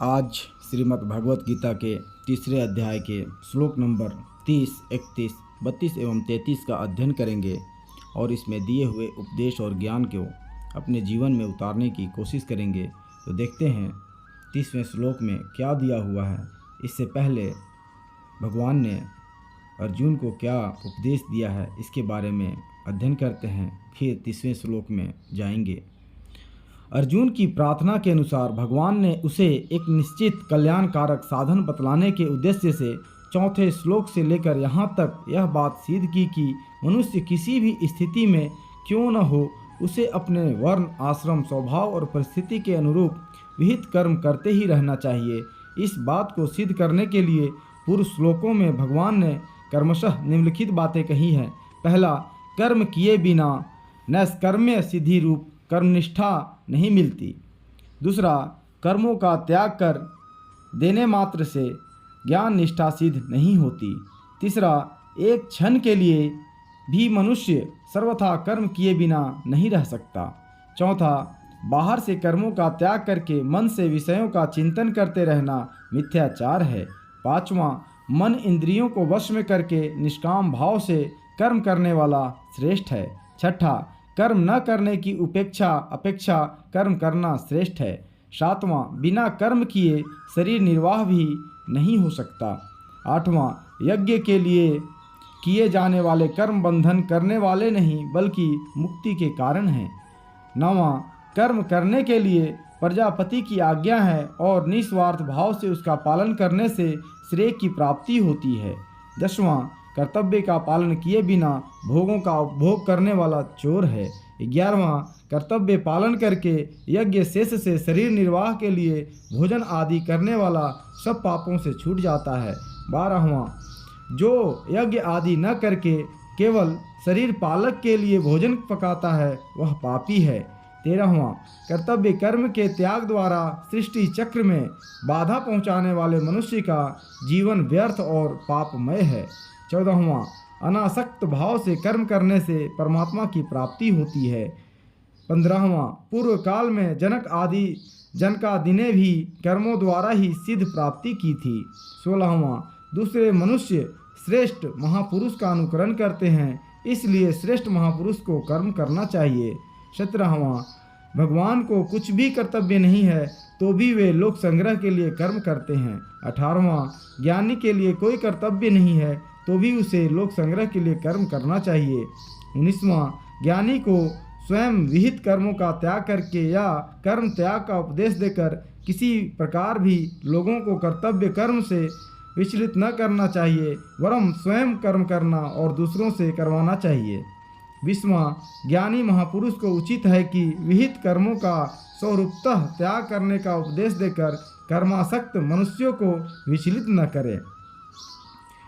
आज श्रीमद् भगवत गीता के तीसरे अध्याय के श्लोक नंबर 30, 31, 32 एवं 33 का अध्ययन करेंगे और इसमें दिए हुए उपदेश और ज्ञान को अपने जीवन में उतारने की कोशिश करेंगे। तो देखते हैं 30वें श्लोक में क्या दिया हुआ है। इससे पहले भगवान ने अर्जुन को क्या उपदेश दिया है इसके बारे में अध्ययन करते हैं, फिर 30वें श्लोक में जाएंगे। अर्जुन की प्रार्थना के अनुसार भगवान ने उसे एक निश्चित कल्याणकारक साधन बतलाने के उद्देश्य से चौथे श्लोक से लेकर यहाँ तक यह बात सिद्ध की कि मनुष्य किसी भी स्थिति में क्यों न हो उसे अपने वर्ण, आश्रम, स्वभाव और परिस्थिति के अनुरूप विहित कर्म करते ही रहना चाहिए। इस बात को सिद्ध करने के लिए पूर्व श्लोकों में भगवान ने कर्मशः निम्नलिखित बातें कही हैं। पहला, कर्म किए बिना नैष्कर्म्य सिद्धि रूप कर्मनिष्ठा नहीं मिलती। दूसरा, कर्मों का त्याग कर देने मात्र से ज्ञान निष्ठा सिद्ध नहीं होती। तीसरा, एक क्षण के लिए भी मनुष्य सर्वथा कर्म किए बिना नहीं रह सकता। चौथा, बाहर से कर्मों का त्याग करके मन से विषयों का चिंतन करते रहना मिथ्याचार है। पांचवा, मन इंद्रियों को वश में करके निष्काम भाव से कर्म करने वाला श्रेष्ठ है। छठा, कर्म न करने की अपेक्षा कर्म करना श्रेष्ठ है। सातवां, बिना कर्म किए शरीर निर्वाह भी नहीं हो सकता। आठवां, यज्ञ के लिए किए जाने वाले कर्म बंधन करने वाले नहीं बल्कि मुक्ति के कारण हैं। नौवां, कर्म करने के लिए प्रजापति की आज्ञा है और निस्वार्थ भाव से उसका पालन करने से श्रेय की प्राप्ति होती है। 10वां, कर्तव्य का पालन किए बिना भोगों का उपभोग करने वाला चोर है। 11वां, कर्तव्य पालन करके यज्ञ शेष से शरीर निर्वाह के लिए भोजन आदि करने वाला सब पापों से छूट जाता है। 12वां, जो यज्ञ आदि न करके केवल शरीर पालक के लिए भोजन पकाता है वह पापी है। 13वां, कर्तव्य कर्म के त्याग द्वारा सृष्टि चक्र में बाधा पहुंचाने वाले मनुष्य का जीवन व्यर्थ और पापमय है। 14वां, अनासक्त भाव से कर्म करने से परमात्मा की प्राप्ति होती है। 15वां, पूर्व काल में जनक आदि जनकादि ने भी कर्मों द्वारा ही सिद्ध प्राप्ति की थी। 16वां, दूसरे मनुष्य श्रेष्ठ महापुरुष का अनुकरण करते हैं, इसलिए श्रेष्ठ महापुरुष को कर्म करना चाहिए। 17वां, भगवान को कुछ भी कर्तव्य नहीं है तो भी वे लोक संग्रह के लिए कर्म करते हैं। 18वां, ज्ञानी के लिए कोई कर्तव्य नहीं है तो भी उसे लोक संग्रह के लिए कर्म करना चाहिए। 19वां, ज्ञानी को स्वयं विहित कर्मों का त्याग करके या कर्म त्याग का उपदेश देकर किसी प्रकार भी लोगों को कर्तव्य कर्म से विचलित न करना चाहिए, वरन स्वयं कर्म करना और दूसरों से करवाना चाहिए। 20वां, ज्ञानी महापुरुष को उचित है कि विहित कर्मों का स्वरूपतः त्याग करने का उपदेश देकर कर्मासक्त मनुष्यों को विचलित न करे।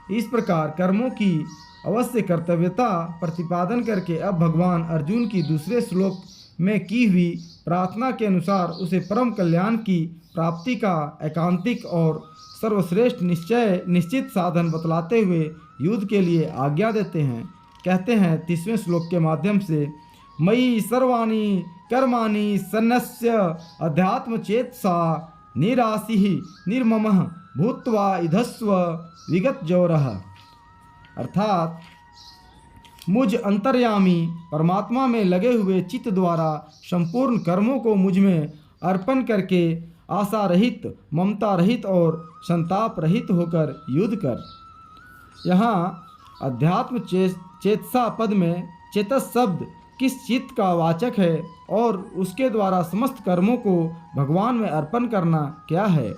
इस प्रकार कर्मों की अवश्य कर्तव्यता प्रतिपादन करके अब भगवान अर्जुन की दूसरे श्लोक में की हुई प्रार्थना के अनुसार उसे परम कल्याण की प्राप्ति का एकांतिक और सर्वश्रेष्ठ निश्चित साधन बतलाते हुए युद्ध के लिए आज्ञा देते हैं। कहते हैं 30वें श्लोक के माध्यम से, मयि सर्वाणि कर्माणि सन्न्यस्य अध्यात्म चेतसा निरासिः निर्ममः भूत्वा इधस्व विगत जौरः। अर्थात मुझ अंतर्यामी परमात्मा में लगे हुए चित्त द्वारा संपूर्ण कर्मों को मुझ में अर्पण करके आशा रहित, ममता रहित और संताप रहित होकर युद्ध कर। यहाँ अध्यात्म चेतसा पद में चेतस शब्द किस चित्त का वाचक है और उसके द्वारा समस्त कर्मों को भगवान में अर्पण करना क्या है।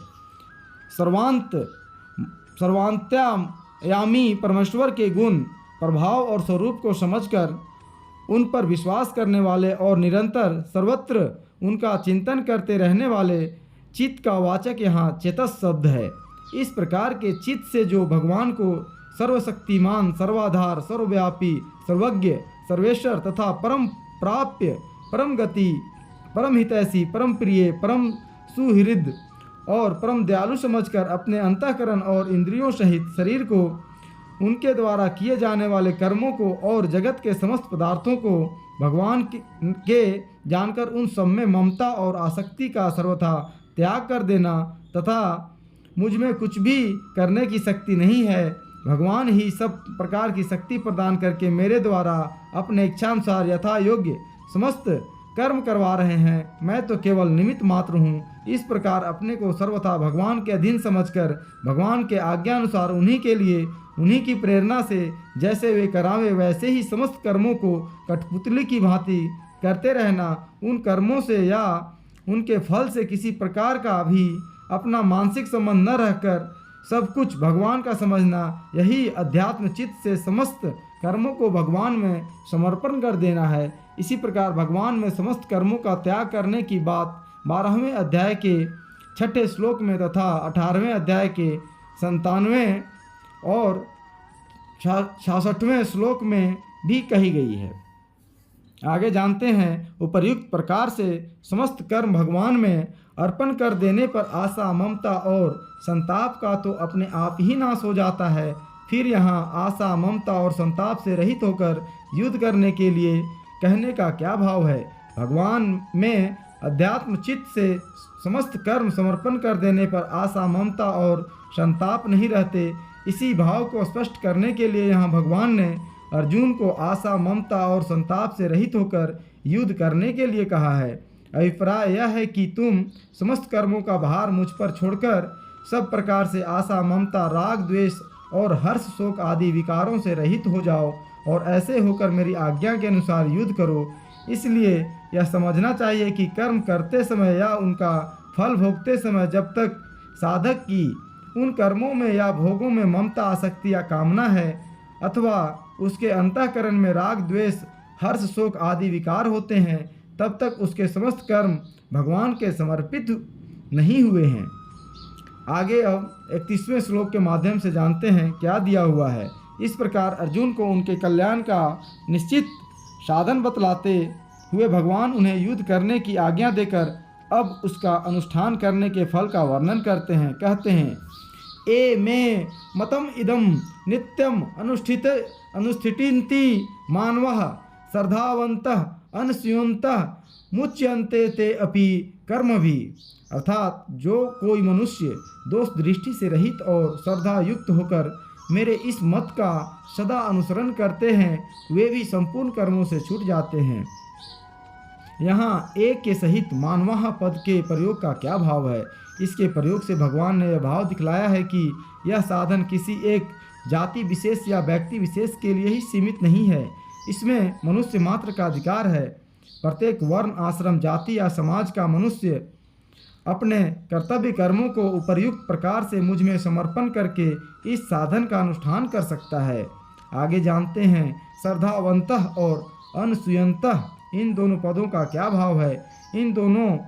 सर्वांतर्यामी परमेश्वर के गुण, प्रभाव और स्वरूप को समझकर उन पर विश्वास करने वाले और निरंतर सर्वत्र उनका चिंतन करते रहने वाले चित्त का वाचक यहाँ चेतस शब्द है। इस प्रकार के चित्त से जो भगवान को सर्वशक्तिमान, सर्वाधार, सर्वव्यापी, सर्वज्ञ, सर्वेश्वर तथा परम प्राप्य, परम गति, परम हितैषी, परम प्रिय, परम सुहृद और परम दयालु समझकर अपने अंतःकरण और इंद्रियों सहित शरीर को, उनके द्वारा किए जाने वाले कर्मों को और जगत के समस्त पदार्थों को भगवान के जानकर उन सब में ममता और आसक्ति का सर्वथा त्याग कर देना तथा मुझ में कुछ भी करने की शक्ति नहीं है। भगवान ही सब प्रकार की शक्ति प्रदान करके मेरे द्वारा अपने इच्छानुसार यथा योग्य समस्त कर्म करवा रहे हैं। मैं तो केवल निमित्त मात्र हूँ। इस प्रकार अपने को सर्वथा भगवान के अधीन समझकर भगवान के आज्ञानुसार उन्हीं के लिए उन्हीं की प्रेरणा से जैसे वे करावे वैसे ही समस्त कर्मों को कठपुतली की भांति करते रहना। उन कर्मों से या उनके फल से किसी प्रकार का भी अपना मानसिक संबंध न रहकर सब कुछ भगवान का समझना, यही अध्यात्म चित्त से समस्त कर्मों को भगवान में समर्पण कर देना है। इसी प्रकार भगवान में समस्त कर्मों का त्याग करने की बात 12वें अध्याय के 6ठे श्लोक में तथा 18वें अध्याय के 97वें और 66वें श्लोक में भी कही गई है। आगे जानते हैं, उपर्युक्त प्रकार से समस्त कर्म भगवान में अर्पण कर देने पर आशा, ममता और संताप का तो अपने आप ही नाश हो जाता है। फिर यहाँ आशा, ममता और संताप से रहित होकर युद्ध करने के लिए कहने का क्या भाव है? भगवान में अध्यात्म चित्त से समस्त कर्म समर्पण कर देने पर आशा, ममता और संताप नहीं रहते। इसी भाव को स्पष्ट करने के लिए यहाँ भगवान ने अर्जुन को आशा, ममता और संताप से रहित होकर युद्ध करने के लिए कहा है। अभिप्राय यह है कि तुम समस्त कर्मों का भार मुझ पर छोड़कर सब प्रकार से आशा, ममता, राग, द्वेष और हर्ष, शोक आदि विकारों से रहित हो जाओ और ऐसे होकर मेरी आज्ञा के अनुसार युद्ध करो। इसलिए यह समझना चाहिए कि कर्म करते समय या उनका फल भोगते समय जब तक साधक की उन कर्मों में या भोगों में ममता, आसक्ति या कामना है अथवा उसके अंतःकरण में राग, द्वेष, हर्ष, शोक आदि विकार होते हैं, तब तक उसके समस्त कर्म भगवान के समर्पित नहीं हुए हैं। आगे अब 31वें श्लोक के माध्यम से जानते हैं क्या दिया हुआ है। इस प्रकार अर्जुन को उनके कल्याण का निश्चित साधन बतलाते हुए भगवान उन्हें युद्ध करने की आज्ञा देकर अब उसका अनुष्ठान करने के फल का वर्णन करते हैं। कहते हैं, ए मे मतम इदम नित्यम अनुष्ठितिन्ति मानवः श्रद्धावन्तः अनसूयन्तः मुच्यन्ते ते अपि कर्मभि। अर्थात जो कोई मनुष्य दोष दृष्टि से रहित और श्रद्धा युक्त होकर मेरे इस मत का सदा अनुसरण करते हैं, वे भी संपूर्ण कर्मों से छूट जाते हैं। यहाँ एक के सहित मानवः पद के प्रयोग का क्या भाव है? इसके प्रयोग से भगवान ने यह भाव दिखलाया है कि यह साधन किसी एक जाति विशेष या व्यक्ति विशेष के लिए ही सीमित नहीं है। इसमें मनुष्य मात्र का अधिकार है। प्रत्येक वर्ण, आश्रम, जाति या समाज का मनुष्य अपने कर्तव्य कर्मों को उपर्युक्त प्रकार से मुझ में समर्पण करके इस साधन का अनुष्ठान कर सकता है। आगे जानते हैं, श्रद्धावन्तः और अनसूयन्तः इन दोनों पदों का क्या भाव है? इन दोनों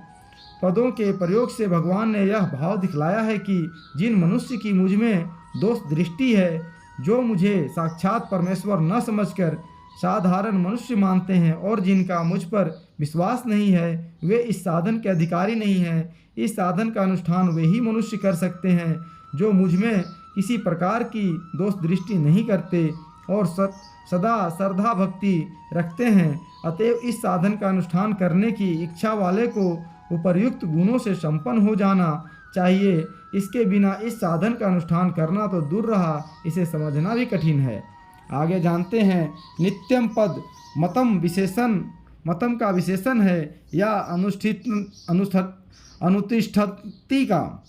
पदों के प्रयोग से भगवान ने यह भाव दिखलाया है कि जिन मनुष्य की मुझ में दोष दृष्टि है, जो मुझे साक्षात परमेश्वर न समझकर साधारण मनुष्य मानते हैं और जिनका मुझ पर विश्वास नहीं है, वे इस साधन के अधिकारी नहीं हैं। इस साधन का अनुष्ठान वे ही मनुष्य कर सकते हैं जो मुझ में किसी प्रकार की दोष दृष्टि नहीं करते और सदा श्रद्धा भक्ति रखते हैं। अतएव इस साधन का अनुष्ठान करने की इच्छा वाले को उपर्युक्त गुणों से संपन्न हो जाना चाहिए। इसके बिना इस साधन का अनुष्ठान करना तो दूर रहा, इसे समझना भी कठिन है। आगे जानते हैं, नित्यम पद मतम का विशेषण है या अनुतिष्ठति का।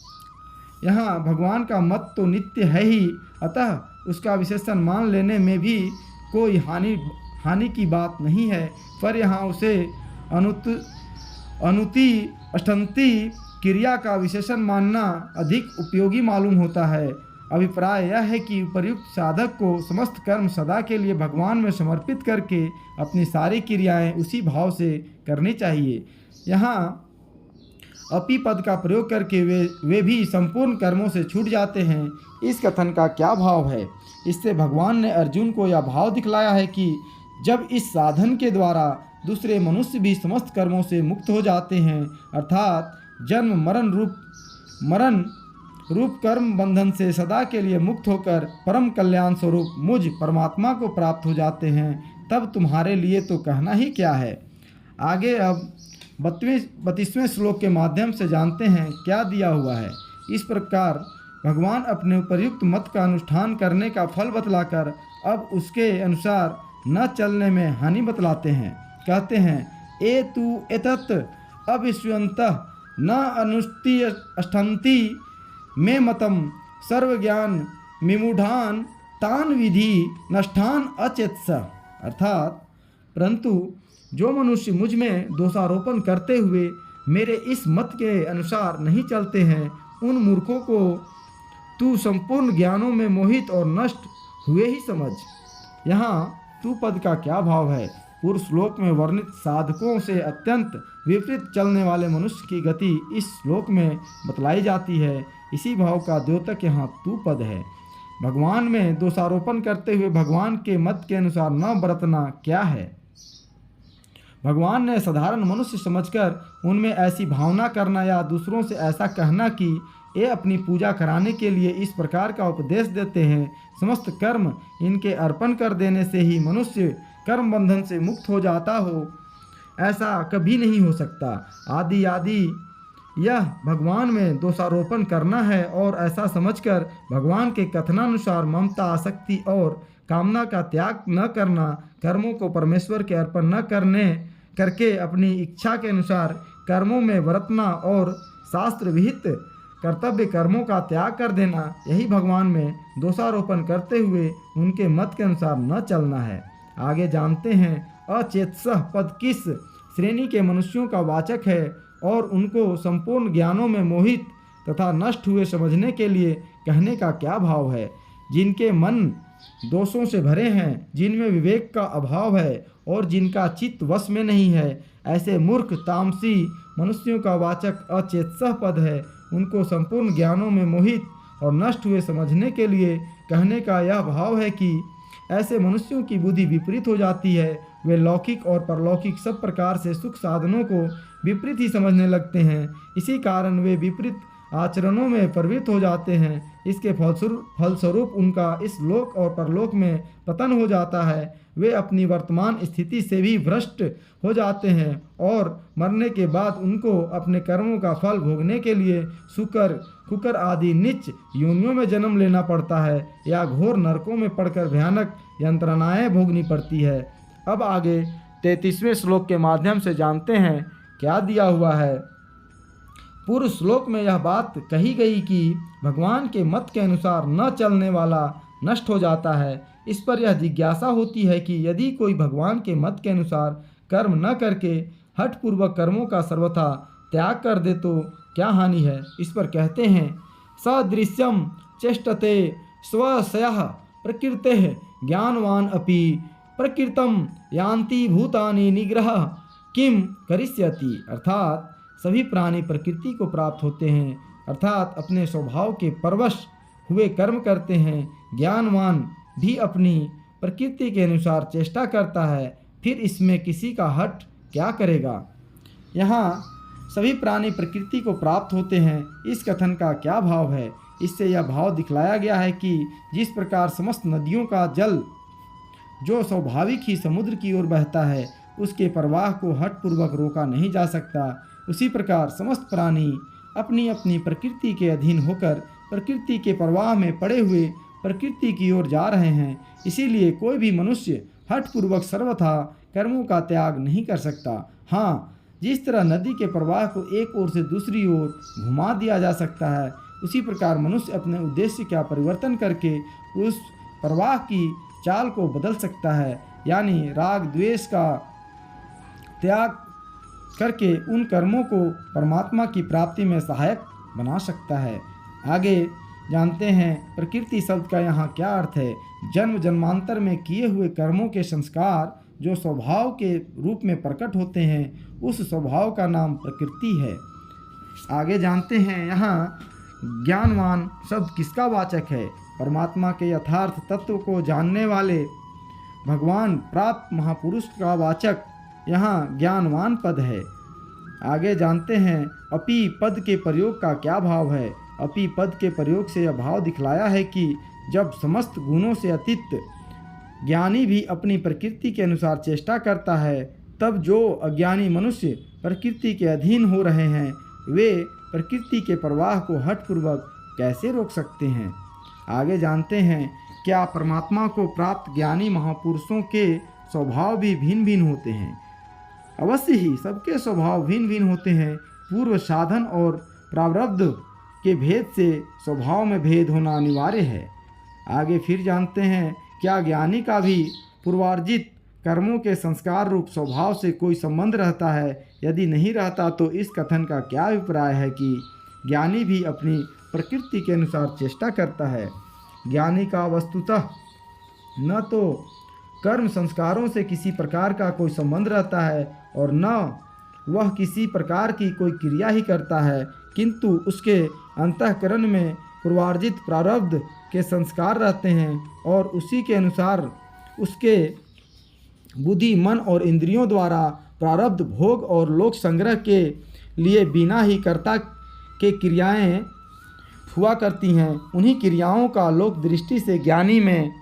यहाँ भगवान का मत तो नित्य है ही, अतः उसका विशेषण मान लेने में भी कोई हानि की बात नहीं है। पर यहाँ उसे अनुतिष्ठन्ति क्रिया का विशेषण मानना अधिक उपयोगी मालूम होता है। अभिप्राय यह है कि उपर्युक्त साधक को समस्त कर्म सदा के लिए भगवान में समर्पित करके अपनी सारी क्रियाएं उसी भाव से करनी चाहिए। यहाँ अपि पद का प्रयोग करके वे भी संपूर्ण कर्मों से छूट जाते हैं। इस कथन का क्या भाव है? इससे भगवान ने अर्जुन को यह भाव दिखलाया है कि जब इस साधन के द्वारा दूसरे मनुष्य भी समस्त कर्मों से मुक्त हो जाते हैं, अर्थात जन्म मरण रूप कर्म बंधन से सदा के लिए मुक्त होकर परम कल्याण स्वरूप मुझ परमात्मा को प्राप्त हो जाते हैं, तब तुम्हारे लिए तो कहना ही क्या है। आगे अब 32वें श्लोक के माध्यम से जानते हैं क्या दिया हुआ है। इस प्रकार भगवान अपने उपर्युक्त मत का अनुष्ठान करने का फल बतलाकर अब उसके अनुसार न चलने में हानि बतलाते हैं। कहते हैं ए तु एतत् अविश्वन्तः न अनुष्टि अष्टन्ति मे मतम सर्वज्ञान विमूढ़ान तान विधि नष्टान अचेतस। अर्थात परंतु जो मनुष्य मुझ में दोषारोपण करते हुए मेरे इस मत के अनुसार नहीं चलते हैं, उन मूर्खों को तू संपूर्ण ज्ञानों में मोहित और नष्ट हुए ही समझ। यहाँ तू पद का क्या भाव है? पूर्व श्लोक में वर्णित साधकों से अत्यंत विपरीत चलने वाले मनुष्य की गति इस श्लोक में बतलाई जाती है। इसी भाव का द्योतक यहाँ तू पद है। भगवान में दोषारोपण करते हुए भगवान के मत के अनुसार न बरतना क्या है? भगवान ने साधारण मनुष्य समझकर उनमें ऐसी भावना करना या दूसरों से ऐसा कहना कि ये अपनी पूजा कराने के लिए इस प्रकार का उपदेश देते हैं, समस्त कर्म इनके अर्पण कर देने से ही मनुष्य कर्म बंधन से मुक्त हो जाता हो, ऐसा कभी नहीं हो सकता। आदि यह भगवान में दोषारोपण करना है और ऐसा समझकर भगवान के कथनानुसार ममता, आसक्ति और कामना का त्याग न करना, कर्मों को परमेश्वर के अर्पण न करके अपनी इच्छा के अनुसार कर्मों में बरतना और शास्त्र विहित कर्तव्य कर्मों का त्याग कर देना, यही भगवान में दोषारोपण करते हुए उनके मत के अनुसार न चलना है। आगे जानते हैं अचेतसः पद किस श्रेणी के मनुष्यों का वाचक है और उनको संपूर्ण ज्ञानों में मोहित तथा नष्ट हुए समझने के लिए कहने का क्या भाव है। जिनके मन दोषों से भरे हैं, जिनमें विवेक का अभाव है और जिनका चित्त वश में नहीं है, ऐसे मूर्ख तामसी मनुष्यों का वाचक अचेतसः पद है। उनको संपूर्ण ज्ञानों में मोहित और नष्ट हुए समझने के लिए कहने का यह भाव है कि ऐसे मनुष्यों की बुद्धि विपरीत हो जाती है। वे लौकिक और परलौकिक सब प्रकार से सुख साधनों को विपरीत ही समझने लगते हैं। इसी कारण वे विपरीत आचरणों में प्रवृत्त हो जाते हैं। इसके फलस्वरूप उनका इस लोक और परलोक में पतन हो जाता है। वे अपनी वर्तमान स्थिति से भी भ्रष्ट हो जाते हैं और मरने के बाद उनको अपने कर्मों का फल भोगने के लिए शुकर, कुकर आदि नीच योनियों में जन्म लेना पड़ता है या घोर नरकों में पड़कर भयानक यंत्रणाएं भोगनी पड़ती है। अब आगे 33वें श्लोक के माध्यम से जानते हैं क्या दिया हुआ है। पूर्व श्लोक में यह बात कही गई कि भगवान के मत के अनुसार न चलने वाला नष्ट हो जाता है। इस पर यह जिज्ञासा होती है कि यदि कोई भगवान के मत के अनुसार कर्म न करके हठपूर्वक कर्मों का सर्वथा त्याग कर दे तो क्या हानि है। इस पर कहते हैं सदृश्यम चेष्टते स्वस्यः प्रकृतेः ज्ञानवान अपि प्रकृतम यान्ति भूतानि निग्रह किम करिष्यति। अर्थात सभी प्राणी प्रकृति को प्राप्त होते हैं, अर्थात अपने स्वभाव के परवश हुए कर्म करते हैं। ज्ञानवान भी अपनी प्रकृति के अनुसार चेष्टा करता है, फिर इसमें किसी का हट क्या करेगा। यहाँ सभी प्राणी प्रकृति को प्राप्त होते हैं, इस कथन का क्या भाव है। इससे यह भाव दिखलाया गया है कि जिस प्रकार समस्त नदियों का जल जो स्वाभाविक ही समुद्र की ओर बहता है, उसके प्रवाह को हठपूर्वक रोका नहीं जा सकता, उसी प्रकार समस्त प्राणी अपनी अपनी प्रकृति के अधीन होकर प्रकृति के प्रवाह में पड़े हुए प्रकृति की ओर जा रहे हैं। इसीलिए कोई भी मनुष्य हठपूर्वक सर्वथा कर्मों का त्याग नहीं कर सकता। हाँ, जिस तरह नदी के प्रवाह को एक ओर से दूसरी ओर घुमा दिया जा सकता है, उसी प्रकार मनुष्य अपने उद्देश्य का परिवर्तन करके उस प्रवाह की चाल को बदल सकता है, यानी राग द्वेष का त्याग करके उन कर्मों को परमात्मा की प्राप्ति में सहायक बना सकता है। आगे जानते हैं प्रकृति शब्द का यहाँ क्या अर्थ है। जन्म जन्मांतर में किए हुए कर्मों के संस्कार जो स्वभाव के रूप में प्रकट होते हैं, उस स्वभाव का नाम प्रकृति है। आगे जानते हैं यहाँ ज्ञानवान शब्द किसका वाचक है। परमात्मा के यथार्थ तत्व को जानने वाले भगवान प्राप्त महापुरुष का वाचक यहाँ ज्ञानवान पद है। आगे जानते हैं अपि पद के प्रयोग का क्या भाव है। अपि पद के प्रयोग से यह भाव दिखलाया है कि जब समस्त गुणों से अतीत ज्ञानी भी अपनी प्रकृति के अनुसार चेष्टा करता है, तब जो अज्ञानी मनुष्य प्रकृति के अधीन हो रहे हैं वे प्रकृति के प्रवाह को हठपूर्वक कैसे रोक सकते हैं। आगे जानते हैं, क्या परमात्मा को प्राप्त ज्ञानी महापुरुषों के स्वभाव भी भिन्न भिन्न होते हैं। अवश्य ही सबके स्वभाव भिन्न भिन्न होते हैं। पूर्व साधन और प्रारब्ध के भेद से स्वभाव में भेद होना अनिवार्य है। आगे फिर जानते हैं, क्या ज्ञानी का भी पूर्वार्जित कर्मों के संस्कार रूप स्वभाव से कोई संबंध रहता है। यदि नहीं रहता तो इस कथन का क्या अभिप्राय है कि ज्ञानी भी अपनी प्रकृति के अनुसार चेष्टा करता है। ज्ञानी का वस्तुतः न तो कर्म संस्कारों से किसी प्रकार का कोई संबंध रहता है और न वह किसी प्रकार की कोई क्रिया ही करता है, किंतु उसके अंतःकरण में पूर्वार्जित प्रारब्ध के संस्कार रहते हैं और उसी के अनुसार उसके बुद्धि, मन और इंद्रियों द्वारा प्रारब्ध भोग और लोक संग्रह के लिए बिना ही कर्ता के क्रियाएं हुआ करती हैं। उन्हीं क्रियाओं का लोक दृष्टि से ज्ञानी में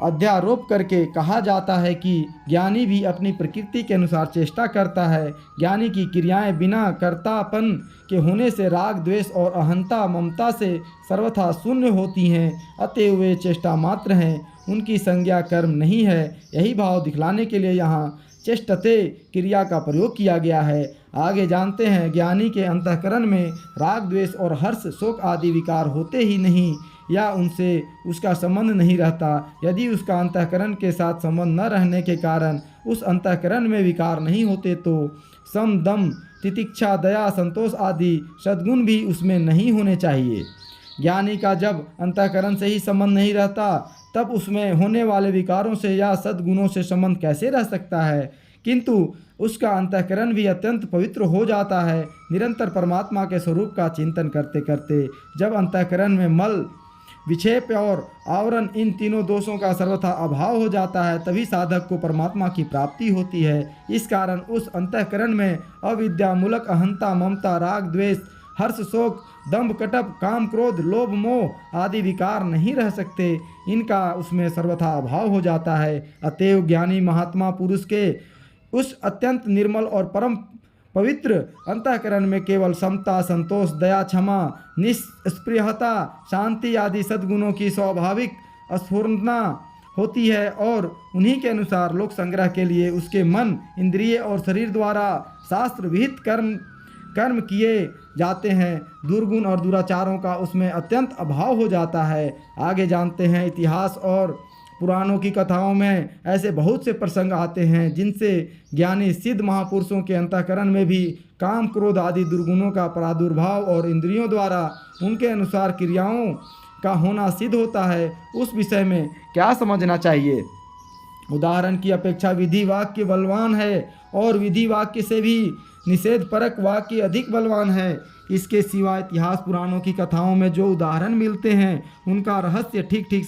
अध्यारोप करके कहा जाता है कि ज्ञानी भी अपनी प्रकृति के अनुसार चेष्टा करता है। ज्ञानी की क्रियाएं बिना कर्तापन के होने से राग, द्वेष और अहंता, ममता से सर्वथा शून्य होती हैं, अतएव वे चेष्टा मात्र हैं, उनकी संज्ञा कर्म नहीं है। यही भाव दिखलाने के लिए यहाँ चेष्टते क्रिया का प्रयोग किया गया है। आगे जानते हैं, ज्ञानी के अंतःकरण में राग, द्वेष और हर्ष, शोक आदि विकार होते ही नहीं या उनसे उसका संबंध नहीं रहता। यदि उसका अंतःकरण के साथ संबंध न रहने के कारण उस अंतःकरण में विकार नहीं होते तो सम, दम, तितिक्षा, दया, संतोष आदि सद्गुण भी उसमें नहीं होने चाहिए। ज्ञानी का जब अंतःकरण से ही संबंध नहीं रहता तब उसमें होने वाले विकारों से या सद्गुणों से संबंध कैसे रह सकता है। किंतु उसका अंतःकरण भी अत्यंत पवित्र हो जाता है। निरंतर परमात्मा के स्वरूप का चिंतन करते करते जब अंतःकरण में मल, विक्षेप और आवरण, इन तीनों दोषों का सर्वथा अभाव हो जाता है, तभी साधक को परमात्मा की प्राप्ति होती है। इस कारण उस अंतःकरण में अविद्या मूलक अहंता, ममता, राग, द्वेष, हर्ष, शोक, दंभ, कटप, काम, क्रोध, लोभ, मोह आदि विकार नहीं रह सकते। इनका उसमें सर्वथा अभाव हो जाता है। अतएव ज्ञानी महात्मा पुरुष के उस अत्यंत निर्मल और परम पवित्र अंतःकरण में केवल समता, संतोष, दया, क्षमा, निष्स्पृहता, शांति आदि सद्गुणों की स्वाभाविक स्फुरना होती है और उन्हीं के अनुसार लोक संग्रह के लिए उसके मन, इंद्रिय और शरीर द्वारा शास्त्र विहित कर्म किए जाते हैं। दुर्गुण और दुराचारों का उसमें अत्यंत अभाव हो जाता है। आगे जानते हैं, इतिहास और पुराणों की कथाओं में ऐसे बहुत से प्रसंग आते हैं जिनसे ज्ञानी सिद्ध महापुरुषों के अंतःकरण में भी काम, क्रोध आदि दुर्गुणों का प्रादुर्भाव और इंद्रियों द्वारा उनके अनुसार क्रियाओं का होना सिद्ध होता है। उस विषय में क्या समझना चाहिए। उदाहरण की अपेक्षा विधि वाक्य बलवान है और विधि वाक्य से भी निषेध परक वाक्य अधिक बलवान है। इसके सिवा इतिहास पुराणों की कथाओं में जो उदाहरण मिलते हैं उनका रहस्य ठीक ठीक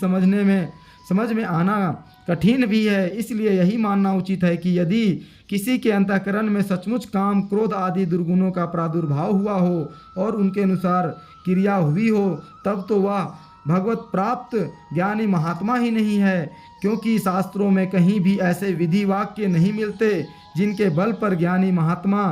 समझ में आना कठिन भी है। इसलिए यही मानना उचित है कि यदि किसी के अंतःकरण में सचमुच काम, क्रोध आदि दुर्गुणों का प्रादुर्भाव हुआ हो और उनके अनुसार क्रिया हुई हो तब तो वह भगवत प्राप्त ज्ञानी महात्मा ही नहीं है, क्योंकि शास्त्रों में कहीं भी ऐसे विधि वाक्य नहीं मिलते जिनके बल पर ज्ञानी महात्मा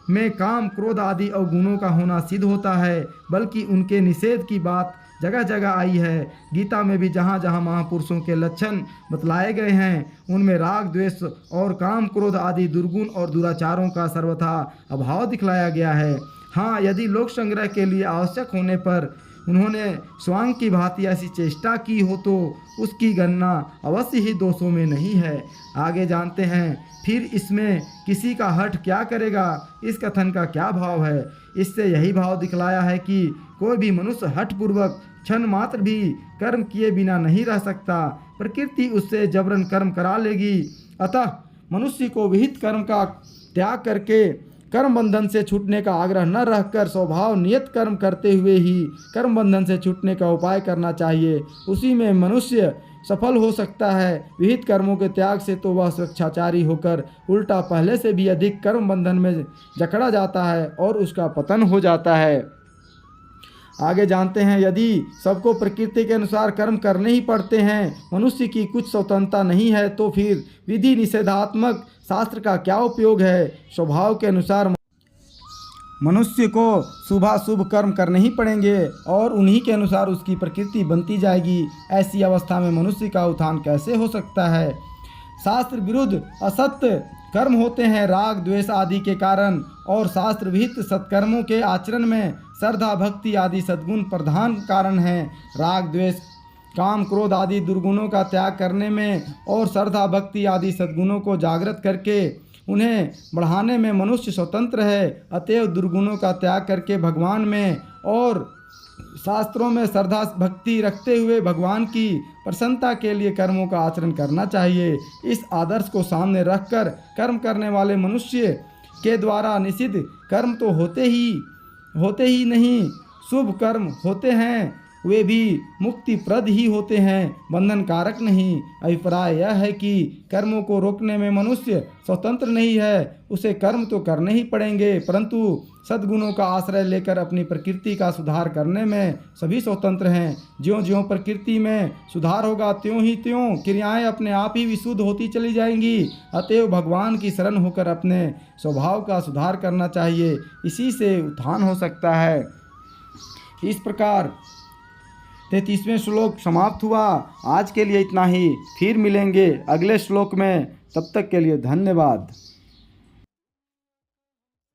में काम, क्रोध आदि अवगुणों का होना सिद्ध होता है, बल्कि उनके निषेध की बात जगह जगह आई है। गीता में भी जहाँ जहाँ महापुरुषों के लक्षण बतलाए गए हैं उनमें राग, द्वेष और काम, क्रोध आदि दुर्गुण और दुराचारों का सर्वथा अभाव दिखलाया गया है। हाँ, यदि लोक संग्रह के लिए आवश्यक होने पर उन्होंने स्वांग की भांति ऐसी चेष्टा की हो तो उसकी गणना अवश्य ही दोषों में नहीं है। आगे जानते हैं, फिर इसमें किसी का हठ क्या करेगा, इस कथन का क्या भाव है। इससे यही भाव दिखलाया है कि कोई भी मनुष्य हठपूर्वक क्षण मात्र भी कर्म किए बिना नहीं रह सकता। प्रकृति उससे जबरन कर्म करा लेगी। अतः मनुष्य को विहित कर्म का त्याग करके कर्म बंधन से छूटने का आग्रह न रखकर स्वभाव नियत कर्म करते हुए ही कर्म बंधन से छूटने का उपाय करना चाहिए। उसी में मनुष्य सफल हो सकता है। विहित कर्मों के त्याग से तो वह स्वेच्छाचारी होकर उल्टा पहले से भी अधिक कर्म बंधन में जकड़ा जाता है और उसका पतन हो जाता है। आगे जानते हैं, यदि सबको प्रकृति के अनुसार कर्म करने ही पड़ते हैं, मनुष्य की कुछ स्वतंत्रता नहीं है, तो फिर विधि निषेधात्मक शास्त्र का क्या उपयोग है। स्वभाव के अनुसार मनुष्य को शुभाशुभ कर्म करने ही पड़ेंगे और उन्हीं के अनुसार उसकी प्रकृति बनती जाएगी। ऐसी अवस्था में मनुष्य का उत्थान कैसे हो सकता है। शास्त्र विरुद्ध असत्य कर्म होते हैं राग द्वेष आदि के कारण, और शास्त्र विहित सत्कर्मों के आचरण में श्रद्धा भक्ति आदि सद्गुण प्रधान कारण हैं। राग द्वेष काम क्रोध आदि दुर्गुणों का त्याग करने में और श्रद्धा भक्ति आदि सद्गुणों को जागृत करके उन्हें बढ़ाने में मनुष्य स्वतंत्र है। अतएव दुर्गुणों का त्याग करके भगवान में और शास्त्रों में श्रद्धा भक्ति रखते हुए भगवान की प्रसन्नता के लिए कर्मों का आचरण करना चाहिए। इस आदर्श को सामने रखकर कर्म करने वाले मनुष्य के द्वारा निषिद्ध कर्म तो होते ही नहीं, शुभ कर्म होते हैं वे भी मुक्तिप्रद ही होते हैं, बंधन कारक नहीं। अभिप्राय यह है कि कर्मों को रोकने में मनुष्य स्वतंत्र नहीं है, उसे कर्म तो करने ही पड़ेंगे, परंतु सद्गुणों का आश्रय लेकर अपनी प्रकृति का सुधार करने में सभी स्वतंत्र हैं। ज्यों ज्यों प्रकृति में सुधार होगा त्यों ही त्यों क्रियाएं अपने आप ही विशुद्ध होती चली जाएंगी। अतएव भगवान की शरण होकर अपने स्वभाव का सुधार करना चाहिए, इसी से उत्थान हो सकता है। इस प्रकार 33वें श्लोक समाप्त हुआ। आज के लिए इतना ही, फिर मिलेंगे अगले श्लोक में। तब तक के लिए धन्यवाद।